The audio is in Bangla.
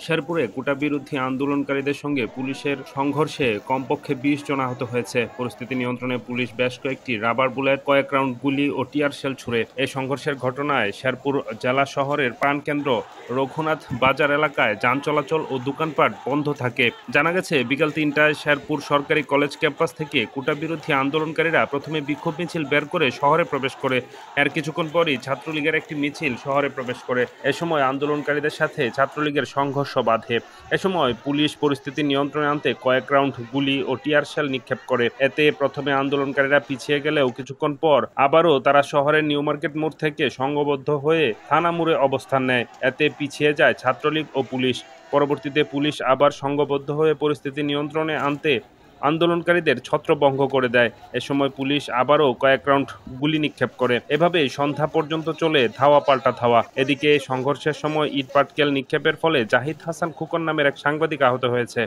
শেরপুরে কোটা বিরোধী আন্দোলনকারীদের সঙ্গে পুলিশের সংঘর্ষে কমপক্ষে ২০ জন আহত হয়েছে। পরিস্থিতি নিয়ন্ত্রণে পুলিশ বেশ কয়েকটি রাবার বুলেট, কয়েক রাউন্ড গুলি ও টিয়ার শেল ছুড়ে। এই সংঘর্ষের ঘটনায় শেরপুর জেলা শহরের প্রাণকেন্দ্র রঘুনাথ বাজার এলাকায় যান চলাচল ও দোকানপাট বন্ধ থাকে। জানা গেছে, বিকেল ৩টায় শেরপুর সরকারি কলেজ ক্যাম্পাস থেকে কোটা বিরোধী আন্দোলনকারীরা প্রথমে বিক্ষোভ মিছিল বের করে শহরে প্রবেশ করে। এর কিছুক্ষণ পরই ছাত্রলীগের একটি মিছিল শহরে প্রবেশ করে। এ সময় আন্দোলনকারীদের সাথে ছাত্রলীগের সংঘর্ষ বাধে। এ সময় পুলিশ পরিস্থিতি নিয়ন্ত্রণে আনতে কয়েক রাউন্ড গুলি ও টিয়ার শেল নিক্ষেপ করে। এতে প্রথমে আন্দোলনকারীরা পিছিয়ে গেলেও কিছুক্ষণ পর আবারও তারা শহরের নিউ মার্কেট মোড় থেকে সংঘবদ্ধ হয়ে থানা মোড়ে অবস্থান নেয়। এতে পিছিয়ে যায় ছাত্রলীগ ও পুলিশ। পরবর্তীতে পুলিশ আবার সংঘবদ্ধ হয়ে পরিস্থিতি নিয়ন্ত্রণে আনতে আন্দোলনকারীদের ছত্রভঙ্গ করে দেয়। এ সময় পুলিশ আবারও কয়েক রাউন্ড গুলি নিক্ষেপ করে। এভাবেই সন্ধ্যা পর্যন্ত চলে ধাওয়া পাল্টা ধাওয়া। এদিকে সংঘর্ষের সময় ইট পাটকেল নিক্ষেপের ফলে জাহিদ হাসান খোকন নামের এক সাংবাদিক আহত হয়েছে।